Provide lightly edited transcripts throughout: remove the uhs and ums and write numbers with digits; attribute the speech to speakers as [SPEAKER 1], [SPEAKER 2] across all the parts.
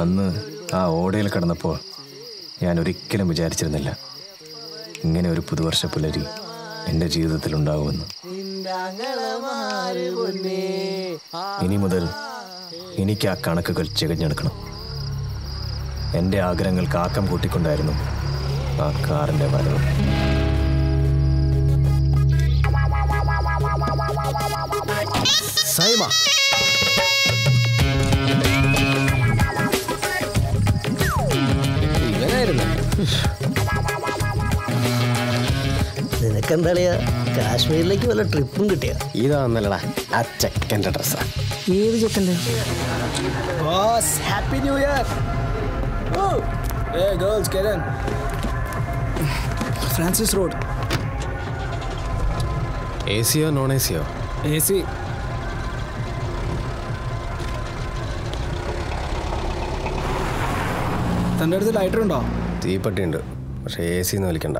[SPEAKER 1] അന്ന് ആ ഓടയിൽ കിടന്നപ്പോൾ ഞാൻ ഒരിക്കലും വിചാരിച്ചിരുന്നില്ല ഇങ്ങനെ ഒരു പുതുവർഷ പുലരി എൻ്റെ ജീവിതത്തിൽ ഉണ്ടാകുമെന്ന്. ഇനി മുതൽ എനിക്ക് ആ കണക്കുകൾ ചികഞ്ഞെടുക്കണം. എൻ്റെ ആഗ്രഹങ്ങൾക്ക് ആക്കം കൂട്ടിക്കൊണ്ടായിരുന്നു ആ കാറിൻ്റെ വരവ്.
[SPEAKER 2] സൈമ നിനക്കെന്താളിയാ കാശ്മീരിലേക്ക് വല്ല ട്രിപ്പും കിട്ടിയ?
[SPEAKER 3] ഇതാന്നല്ലടാ ആ ചെക്കൻ്റെ ഡ്രസ്സാ.
[SPEAKER 2] ഏത് ചെക്കൻ്റെ? Happy new year. Francis road.
[SPEAKER 3] A സിയോ നോൺ എ സിയോ?
[SPEAKER 2] A C. തൻ്റെ അടുത്ത് ലൈറ്റർ ഉണ്ടോ?
[SPEAKER 3] തീപ്പെട്ടിയുണ്ട്, പക്ഷേ എ സി ഒന്നും വലിക്കണ്ട.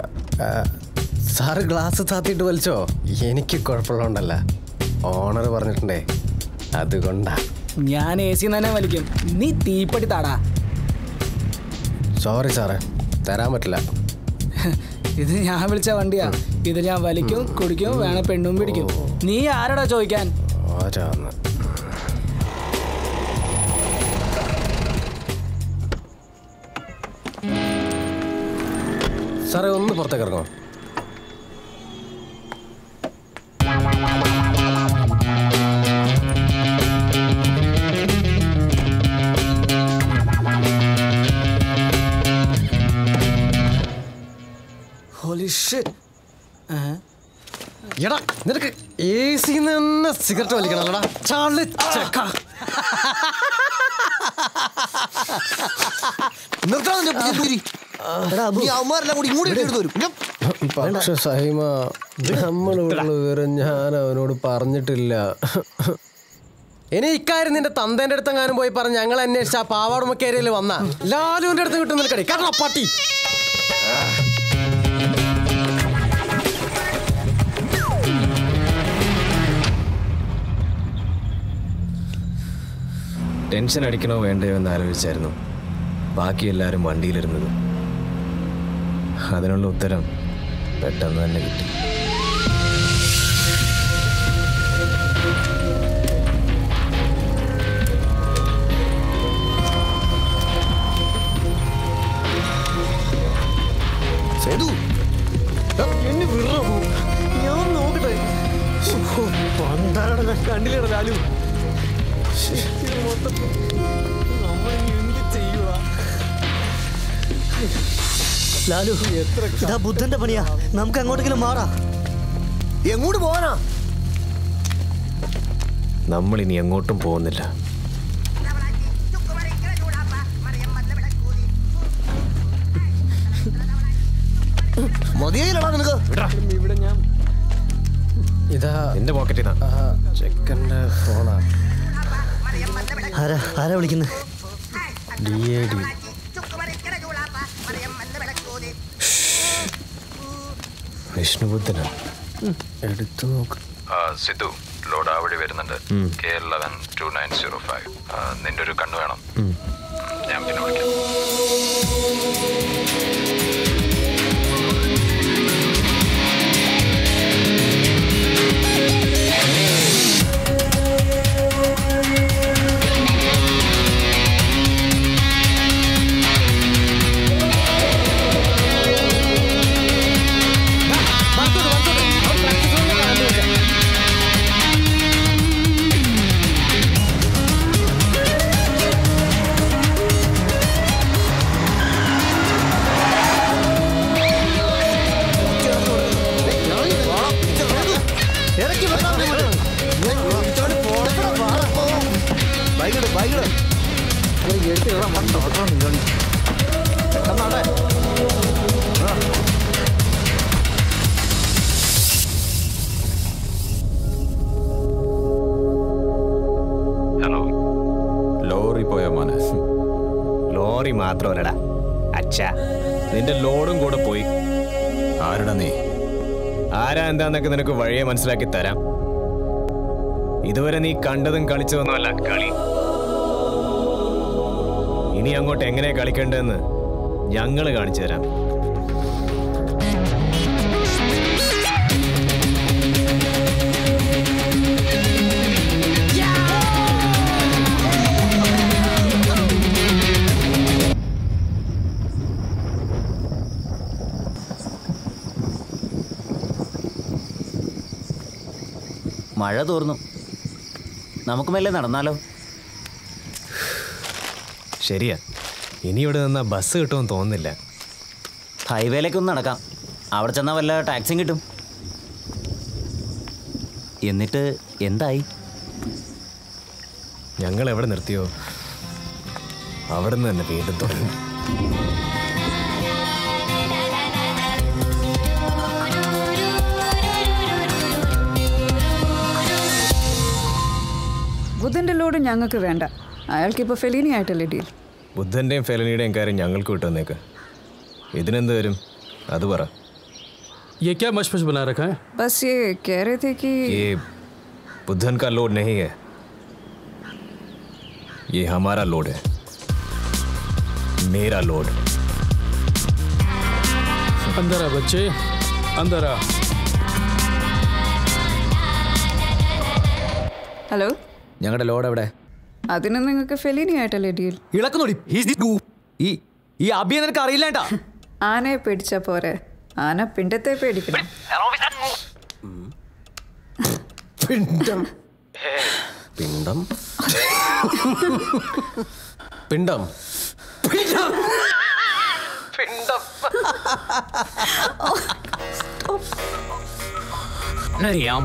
[SPEAKER 3] Sir glass താത്തിയിട്ട് വലിച്ചോ? എനിക്ക് കുഴപ്പമുള്ളതുകൊണ്ടല്ല, ഓണർ പറഞ്ഞിട്ടുണ്ടേ, അതുകൊണ്ടാ.
[SPEAKER 2] ഞാൻ എ സി തന്നെ വലിക്കും, നീ തീപ്പെട്ടി താടാ.
[SPEAKER 3] സോറി സാറേ, തരാൻ പറ്റില്ല.
[SPEAKER 2] ഇത് ഞാൻ വിളിച്ച വണ്ടിയാ, ഇത് ഞാൻ വലിക്കും, കുടിക്കും, വേണ പെണ്ണും പിടിക്കും. നീ ആരോടാ ചോദിക്കാൻ?
[SPEAKER 3] ആരാന്ന്? സാറേ ഒന്ന് പുറത്തേക്ക് ഇറങ്ങോ? എടാ നിനക്ക് എ സിന്ന് തന്നെ സിഗരറ്റ് വലിക്കണല്ലോടാ ചാളി ചെക്ക. പക്ഷെ സഹിമ, നമ്മളിവിടെ വിവരം ഞാൻ അവനോട് പറഞ്ഞിട്ടില്ല. ഇനി ഇക്കാര്യം നിന്റെ തന്തേന്റെ അടുത്തെങ്ങാനും പോയി പറഞ്ഞ് ഞങ്ങൾ അന്വേഷിച്ച ആ പാവാടുമക്കേരിയയിൽ വന്ന ലാലുവിന്റെ അടുത്ത് കിട്ടും നിനക്കടി. കാരണം പട്ടി
[SPEAKER 1] ടെൻഷൻ അടിക്കണോ വേണ്ടയോ എന്ന് ആലോചിച്ചായിരുന്നു ബാക്കി എല്ലാവരും വണ്ടിയിലിരുന്നത്. അതിനുള്ള ഉത്തരം പെട്ടെന്ന് തന്നെ കിട്ടി.
[SPEAKER 2] ഞാൻ നോക്കട്ടെ. കണ്ടില്ലട ലാലു, ലാലു ഇതാ ബുദ്ധന്റെ പണിയാ. നമുക്ക് അങ്ങോട്ടെങ്കിലും മാറാ.
[SPEAKER 4] എങ്ങോട്ട് പോവാനാ?
[SPEAKER 1] നമ്മൾ ഇനി എങ്ങോട്ടും പോകുന്നില്ല.
[SPEAKER 4] മതിയായില്ലടാ നിനക്ക്.
[SPEAKER 2] ഇവിടെ ഞാൻ
[SPEAKER 3] ഇതാ
[SPEAKER 1] എന്റെ പോക്കറ്റിൽ
[SPEAKER 3] ചെക്കൻ്റെ ഫോണാ.
[SPEAKER 2] ആരാ വിളിക്കുന്നത്?
[SPEAKER 3] DAD.
[SPEAKER 1] വിഷ്ണുബുദ്ധനാ.
[SPEAKER 3] എടുത്തു നോക്ക്.
[SPEAKER 5] സിദ്ധു, ലോഡ് ആ വഴി വരുന്നുണ്ട്. K112905. നിന്റെ ഒരു കണ്ണ് വേണം. ഞാൻ പിന്നെ വിളിക്കാം.
[SPEAKER 1] ലോറി പോയ മോനെ. ലോറി മാത്രമല്ലടാ അച്ഛാ, നിന്റെ ലോഡും കൂടെ പോയി. ആരുടെ നീ? ആരാ എന്താന്നൊക്കെ നിനക്ക് വഴിയെ മനസ്സിലാക്കി തരാം. ഇതുവരെ നീ കണ്ടതും കളിച്ചതൊന്നുമല്ല കളി. ഇനി അങ്ങോട്ട് എങ്ങനെ കളിക്കേണ്ടതെന്ന് ഞങ്ങൾ കാണിച്ചു തരാം.
[SPEAKER 6] മഴ തോർന്നു, നമുക്ക് മെല്ലെ നടന്നാലോ?
[SPEAKER 1] ശരിയാ, ഇനി ഇവിടെ നിന്നാ ബസ് കിട്ടുമെന്ന് തോന്നുന്നില്ല.
[SPEAKER 6] ഹൈവേയിലേക്കൊന്ന് നടക്കാം, അവിടെ ചെന്നാൽ വല്ല ടാക്സിയും കിട്ടും. എന്നിട്ട് എന്തായി?
[SPEAKER 1] ഞങ്ങൾ എവിടെ നിർത്തിയോ അവിടെ നിന്ന് തന്നെ വീണ്ടും തുടങ്ങി.
[SPEAKER 7] ബുദ്ധൻ്റെ ലോഡ് ഞങ്ങൾക്ക് വേണ്ട, അയാൾക്കിപ്പോൾ ഫെലീനി ആയിട്ടല്ലേ ഡീൽ.
[SPEAKER 1] ബുദ്ധൻ്റെയും ഫെലനിയുടെയും കാര്യം ഞങ്ങൾക്ക് വിട്ടുവന്നേക്ക്. ഇതിനെന്ത് വരും അത് പറ.
[SPEAKER 8] ये क्या मशमश बना रखा है?
[SPEAKER 7] बस ये कह रहे थे कि
[SPEAKER 1] ये बुद्धन का लोड नहीं है, ये हमारा लोड है, मेरा लोड.
[SPEAKER 8] अंदर आ बच्चे, अंदर आ.
[SPEAKER 7] ഹലോ,
[SPEAKER 3] ഞങ്ങളുടെ ലോഡ് എവിടെ?
[SPEAKER 7] അതിന് നിങ്ങൾക്ക് ഫെലീനി ആയിട്ടല്ലേ ഡീൽ.
[SPEAKER 3] ഇളക്കുന്നോടി ഈ അബിയെ നിനക്ക് അറിയില്ലേട്ടാ.
[SPEAKER 7] ആനയെ പിടിച്ച പോരെ, ആന പിണ്ടത്തെ പേടിക്കണം.
[SPEAKER 3] പിണ്ടം പിണ്ടം പിണ്ടം പിണ്ടം
[SPEAKER 6] അറിയാം.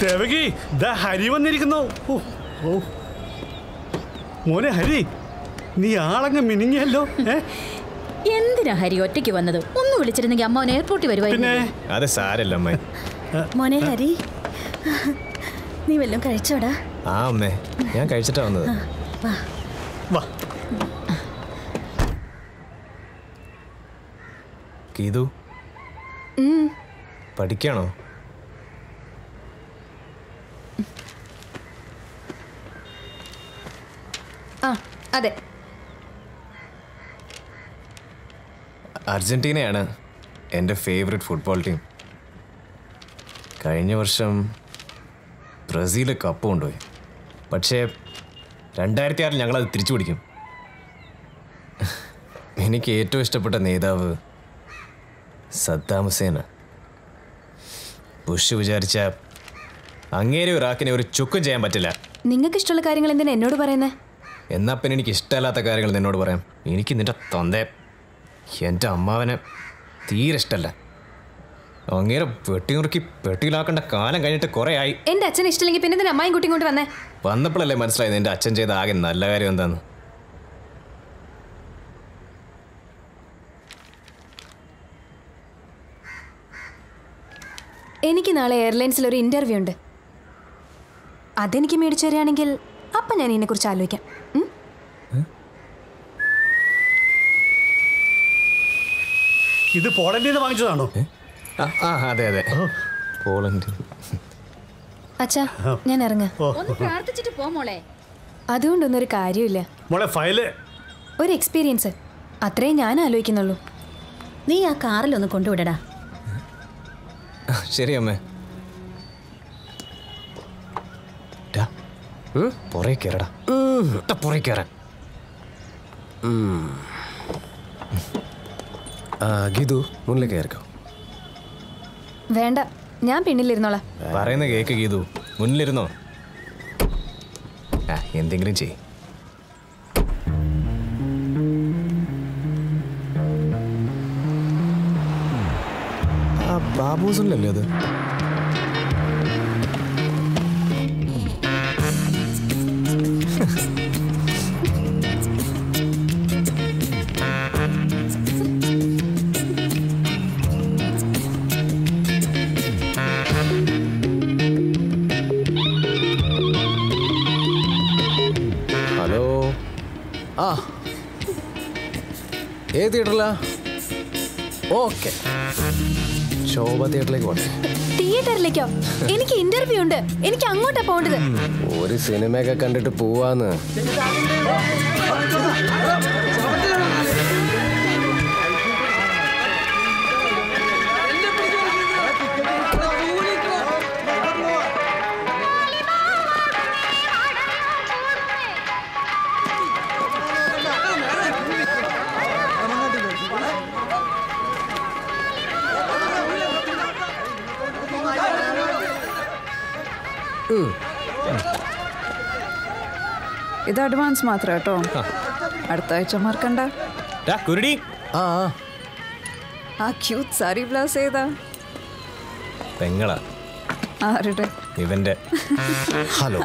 [SPEAKER 8] ദേവകി, ദാ ഹരി വന്നിരിക്കുന്നു. മോനെ ഹരി, നീ ആളങ്ങ് മിനിങ്ങിയല്ലോ.
[SPEAKER 9] എന്തിനാ ഹരി ഒറ്റയ്ക്ക് വന്നത്? ഒന്ന് വിളിച്ചിരുന്നെങ്കിൽ അമ്മ എയർപോർട്ടിൽ വരുവായിരുന്നു.
[SPEAKER 1] അത് സാരല്ല അമ്മേ.
[SPEAKER 9] മോനെ ഹരി, നീ വല്ലതും കഴിച്ചോടാ?
[SPEAKER 1] ആ അമ്മേ, ഞാൻ കഴിച്ചിട്ടാ വന്നത്.
[SPEAKER 8] വാ.
[SPEAKER 1] ഗീതു, പഠിക്കാണോ?
[SPEAKER 9] ആ അതെ.
[SPEAKER 1] അർജന്റീനയാണ് എൻ്റെ ഫേവറേറ്റ് ഫുട്ബോൾ ടീം. കഴിഞ്ഞ വർഷം ബ്രസീൽ കപ്പ് കൊണ്ടുപോയി. പക്ഷേ 2006 ഞങ്ങളത് തിരിച്ചു പിടിക്കും. എനിക്ക് ഏറ്റവും ഇഷ്ടപ്പെട്ട നേതാവ് സദ്ദാം ഹുസൈനാണ്. ബുഷ് വിചാരിച്ച അങ്ങേരെ ഇറാഖിനെ ഒരു ചുക്കും ചെയ്യാൻ പറ്റില്ല.
[SPEAKER 9] നിങ്ങൾക്ക് ഇഷ്ടമുള്ള കാര്യങ്ങൾ എന്തിനാ എന്നോട് പറയുന്നേ?
[SPEAKER 1] എന്നാ പിന്നെ എനിക്ക് ഇഷ്ടമല്ലാത്ത കാര്യങ്ങൾ നിന്നോട് പറയാം. എനിക്ക് നിന്റെ തൊന്തയെ, എൻ്റെ അമ്മാവനെ തീരെ ഇഷ്ടമല്ല. അങ്ങേരെ വെട്ടിനുറുക്കി പെട്ടിയിലാക്കേണ്ട കാലം കഴിഞ്ഞിട്ട് കുറേ ആയി.
[SPEAKER 9] എന്റെ അച്ഛൻ ഇഷ്ടമില്ലെങ്കിൽ പിന്നെ എന്തിനാ അമ്മായും കുട്ടിയും കൊണ്ട് വന്നേ?
[SPEAKER 1] വന്നപ്പോഴല്ലേ മനസ്സിലായത് എൻ്റെ അച്ഛൻ ചെയ്ത ആകെ നല്ല കാര്യം എന്താന്ന്.
[SPEAKER 9] എനിക്ക് നാളെ എയർലൈൻസിൽ ഒരു ഇന്റർവ്യൂ ഉണ്ട്. അതെനിക്ക് മേടിച്ചു തരികയാണെങ്കിൽ അപ്പം ഞാൻ ഇതിനെക്കുറിച്ച് ആലോചിക്കാം.
[SPEAKER 8] ഇത് പോളണ്ടിൽ നിന്ന് വാങ്ങിച്ചതാണോ?
[SPEAKER 1] അതെ അതെ, പോളണ്ട്.
[SPEAKER 9] അച്ഛാ, ഞാൻ ഇറങ്ങാം. ഒന്ന് പ്രാർത്ഥിച്ചിട്ട് പോ മോളെ. അതുകൊണ്ടൊന്നും ഒരു കാര്യമില്ല
[SPEAKER 8] മോളെ. ഫയല്
[SPEAKER 9] ഒരു എക്സ്പീരിയൻസ്, അത്രേ ഞാൻ ആലോചിക്കുന്നുള്ളൂ. നീ ആ കാറിലൊന്ന് കൊണ്ടുവിടടാ.
[SPEAKER 1] ശരി അമ്മേ. പുറകെ കയറടാ, പുറകെ കയറാൻ. ഗീതു, മുന്നിലേക്ക് കയറിക്കോ.
[SPEAKER 9] വേണ്ട, ഞാൻ പിന്നിലിരുന്നോളാം.
[SPEAKER 1] പറയുന്ന കേക്ക് ഗീതു, മുന്നിലിരുന്നോ. എന്തെങ്കിലും ചെയ്. ബാബൂസല്ലേ അത്?
[SPEAKER 3] ആ ഏത് തിയേറ്ററിലാ? ഓക്കെ, ശോഭ തിയേറ്ററിലേക്ക് പോട്ടെ.
[SPEAKER 9] തിയേറ്ററിലേക്കോ? എനിക്ക് ഇന്റർവ്യൂ ഉണ്ട്, എനിക്ക് അങ്ങോട്ടാ പോകേണ്ടത്.
[SPEAKER 3] ഒരു സിനിമയൊക്കെ കണ്ടിട്ട് പോവാന്ന്.
[SPEAKER 7] ഇത് അഡ്വാൻസ് മാത്രം കേട്ടോ, അടുത്ത ആഴ്ച മറക്കണ്ട.
[SPEAKER 1] കുരുടി,
[SPEAKER 7] ആ ക്യൂട്ട് സാരി ബ്ലൗസ് ഏതാ?
[SPEAKER 1] പെങ്ങളാ.
[SPEAKER 7] ആരുടെ?
[SPEAKER 1] ഇവന്റെ.
[SPEAKER 3] ഹലോ.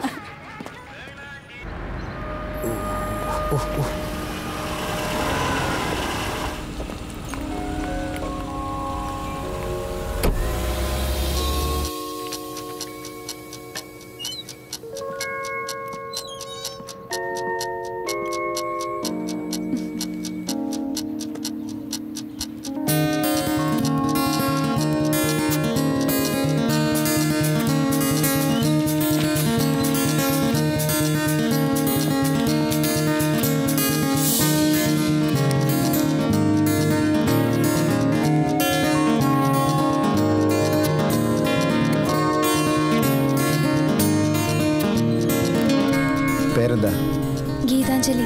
[SPEAKER 3] പേരെന്താ?
[SPEAKER 9] ഗീതാഞ്ജലി.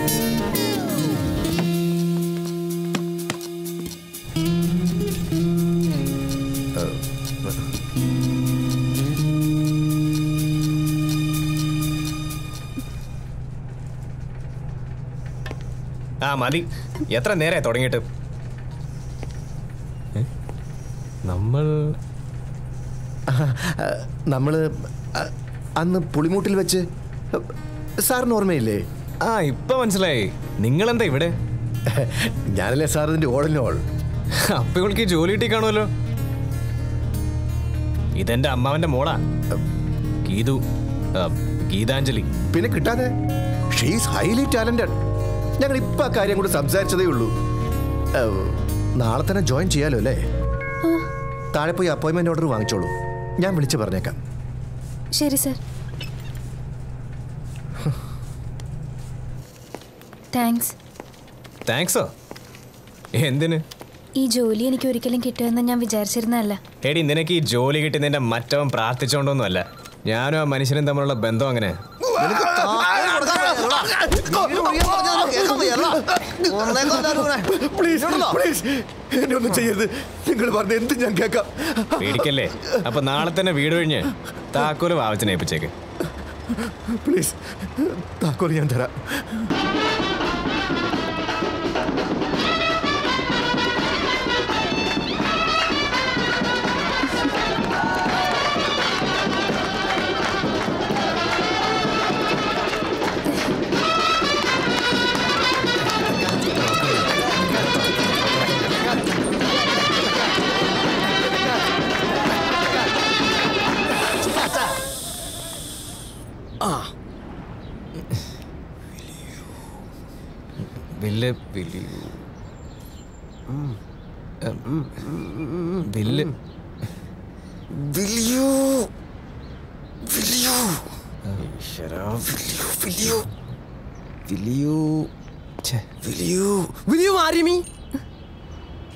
[SPEAKER 1] ആ മതി, എത്ര നേരമായി തുടങ്ങിയിട്ട്?
[SPEAKER 4] നമ്മള് അന്ന് പുളിമൂട്ടിൽ വെച്ച് സാറിന് ഓർമ്മയില്ലേ?
[SPEAKER 1] ആ ഇപ്പൊ മനസ്സിലായി. നിങ്ങളെന്താ ഇവിടെ?
[SPEAKER 4] ഞാനല്ലേ സാർ ഇതിന്റെ ഓളിനോൾ.
[SPEAKER 1] അപ്പൊ ഇവൾക്ക് ജോലി കിട്ടി കാണുമല്ലോ. ഇതെന്റെ അമ്മാവന്റെ മോളാ, ഗീതു, ഗീതാഞ്ജലി.
[SPEAKER 4] പിന്നെ കിട്ടാതെ? She's highly talented. ഞങ്ങൾ ഇപ്പൊ ആ കാര്യം കൂടെ സംസാരിച്ചതേ ഉള്ളൂ. നാളെ തന്നെ ജോയിൻ ചെയ്യാലോ അല്ലേ? താഴെ പോയി അപ്പോയിന്റ്മെന്റ് ഓർഡർ വാങ്ങിച്ചോളൂ, ഞാൻ വിളിച്ചു പറഞ്ഞേക്കാം.
[SPEAKER 9] ശരി സർ. താങ്ക്സ്.
[SPEAKER 1] താങ്ക്സോ? എന്തിന്?
[SPEAKER 9] ഈ ജോലി എനിക്ക് ഒരിക്കലും കിട്ടുമെന്ന് ഞാൻ വിചാരിച്ചിരുന്നതല്ല.
[SPEAKER 1] എടി, നിനക്ക് ഈ ജോലി കിട്ടുന്നതിന്റെ മറ്റവൻ പ്രാർത്ഥിച്ചോണ്ടൊന്നും അല്ല. ഞാനും ആ മനുഷ്യനും തമ്മിലുള്ള ബന്ധം അങ്ങനെ.
[SPEAKER 4] എന്നെ ഒന്നും ചെയ്യരുത്, നിങ്ങൾ പറഞ്ഞ എന്ത് ഞാൻ കേൾക്കാം.
[SPEAKER 1] പേടിക്കല്ലേ. അപ്പൊ നാളെ തന്നെ വീട് കഴിഞ്ഞ് താക്കോല് വാവച്ചനെ ഏൽപ്പിച്ചേക്ക്.
[SPEAKER 4] പ്ലീസ്, താക്കോല് ഞാൻ തരാം.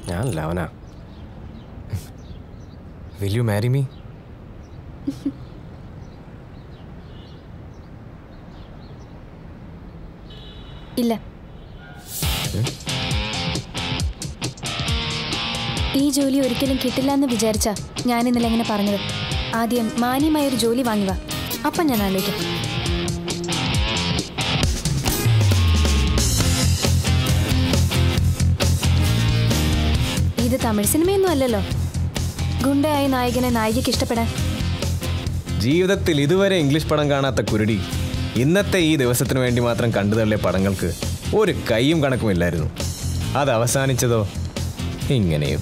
[SPEAKER 3] ഞാൻ ലവനാ.
[SPEAKER 1] Will you marry me?
[SPEAKER 9] ഇല്ല. ഈ ജോലി ഒരിക്കലും കിട്ടില്ല എന്ന് വിചാരിച്ചാ ഞാൻ ഇന്നലെ എങ്ങനെ പറഞ്ഞത്. ആദ്യം മാന്യമായൊരു ജോലി വാങ്ങുക, അപ്പം ഞാൻ ആലോചിക്കാം. ഇത് തമിഴ് സിനിമയൊന്നും അല്ലല്ലോ, ഗുണ്ടയായ നായകനെ നായികയ്ക്ക് ഇഷ്ടപ്പെടാൻ.
[SPEAKER 1] ജീവിതത്തിൽ ഇതുവരെ ഇംഗ്ലീഷ് പടം കാണാത്ത കുരുടി ഇന്നത്തെ ഈ ദിവസത്തിന് വേണ്ടി മാത്രം കണ്ടു തള്ളിയ പടങ്ങൾക്ക് ഒരു കൈയും കണക്കുമില്ലായിരുന്നു. അത് അവസാനിച്ചതോ ഇങ്ങനെയും.